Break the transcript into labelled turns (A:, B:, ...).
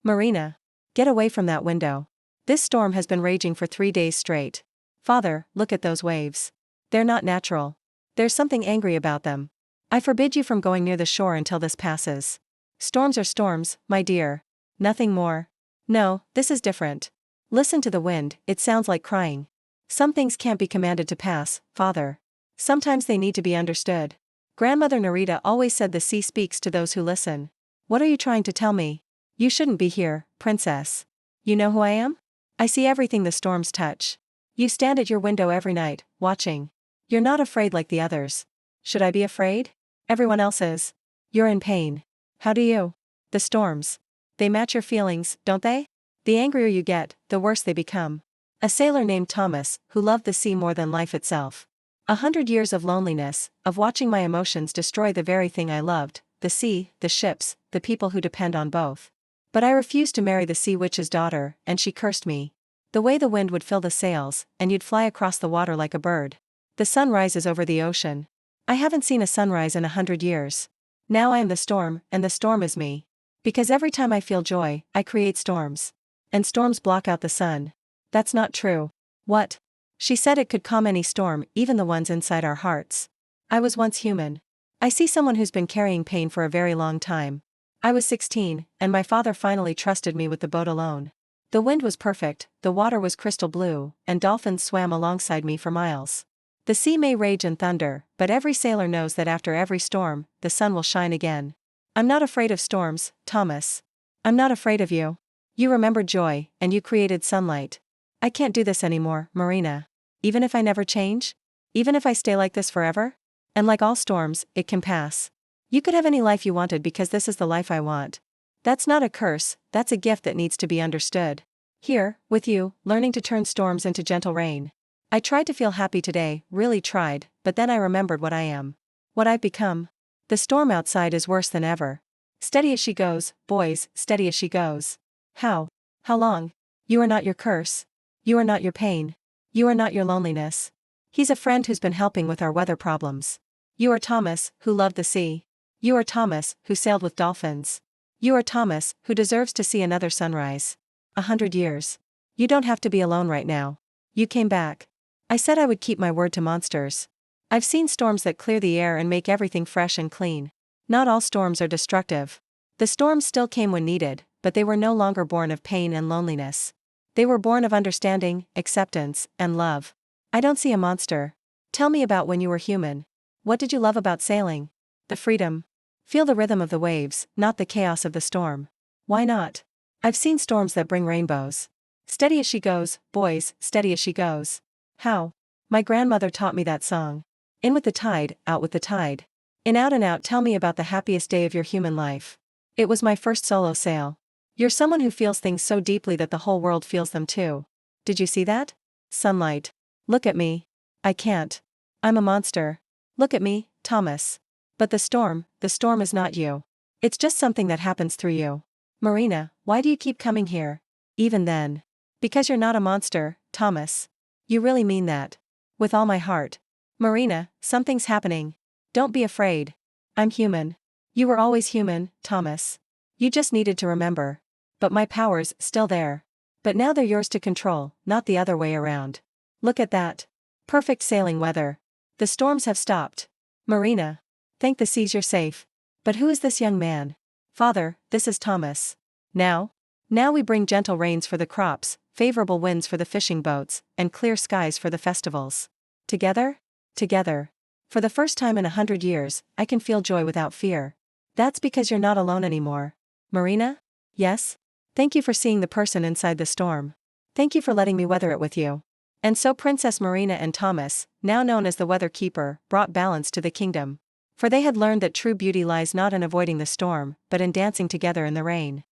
A: Marina. Get away from that window. This storm has been raging for 3 days straight. Father, look at those waves. They're not natural. There's something angry about them. I forbid you from going near the shore until this passes. Storms are storms, my dear. Nothing more. No, this is different. Listen to the wind, it sounds like crying. Some things can't be commanded to pass, Father. Sometimes they need to be understood. Grandmother Narita always said the sea speaks to those who listen. What are you trying to tell me? You shouldn't be here, Princess. You know who I am? I see everything the storms touch. You stand at your window every night, watching. You're not afraid like the others. Should I be afraid? Everyone else is. You're in pain. How do you? The storms. They match your feelings, don't they? The angrier you get, the worse they become. A sailor named Thomas, who loved the sea more than life itself. 100 years of loneliness, of watching my emotions destroy the very thing I loved, the sea, the ships, the people who depend on both. But I refused to marry the sea witch's daughter, and she cursed me. The way the wind would fill the sails, and you'd fly across the water like a bird. The sun rises over the ocean. I haven't seen a sunrise in 100 years. Now I am the storm, and the storm is me. Because every time I feel joy, I create storms. And storms block out the sun. That's not true. What? She said it could calm any storm, even the ones inside our hearts. I was once human. I see someone who's been carrying pain for a very long time. I was 16, and my father finally trusted me with the boat alone. The wind was perfect, the water was crystal blue, and dolphins swam alongside me for miles. The sea may rage and thunder, but every sailor knows that after every storm, the sun will shine again. I'm not afraid of storms, Thomas. I'm not afraid of you. You remembered joy, and you created sunlight. I can't do this anymore, Marina. Even if I never change? Even if I stay like this forever? And like all storms, it can pass. You could have any life you wanted because this is the life I want. That's not a curse, that's a gift that needs to be understood. Here, with you, learning to turn storms into gentle rain. I tried to feel happy today, really tried, but then I remembered what I am. What I've become. The storm outside is worse than ever. Steady as she goes, boys, steady as she goes. How? How long? You are not your curse. You are not your pain. You are not your loneliness. He's a friend who's been helping with our weather problems. You are Thomas, who loved the sea. You are Thomas, who sailed with dolphins. You are Thomas, who deserves to see another sunrise. 100 years. You don't have to be alone right now. You came back. I said I would keep my word to monsters. I've seen storms that clear the air and make everything fresh and clean. Not all storms are destructive. The storms still came when needed, but they were no longer born of pain and loneliness. They were born of understanding, acceptance, and love. I don't see a monster. Tell me about when you were human. What did you love about sailing? The freedom. Feel the rhythm of the waves, not the chaos of the storm. Why not? I've seen storms that bring rainbows. Steady as she goes, boys, steady as she goes. How? My grandmother taught me that song. In with the tide, out with the tide. In out and out, tell me about the happiest day of your human life. It was my first solo sail. You're someone who feels things so deeply that the whole world feels them too. Did you see that? Sunlight. Look at me. I can't. I'm a monster. Look at me, Thomas. But the storm is not you. It's just something that happens through you. Marina, why do you keep coming here? Even then. Because you're not a monster, Thomas. You really mean that. With all my heart. Marina, something's happening. Don't be afraid. I'm human. You were always human, Thomas. You just needed to remember. But my power's still there. But now they're yours to control, not the other way around. Look at that. Perfect sailing weather. The storms have stopped. Marina. Thank the seas you're safe. But who is this young man? Father, this is Thomas. Now we bring gentle rains for the crops, favorable winds for the fishing boats, and clear skies for the festivals. Together? Together. For the first time in 100 years, I can feel joy without fear. That's because you're not alone anymore. Marina? Yes? Thank you for seeing the person inside the storm. Thank you for letting me weather it with you. And so Princess Marina and Thomas, now known as the Weather Keeper, brought balance to the kingdom. For they had learned that true beauty lies not in avoiding the storm, but in dancing together in the rain.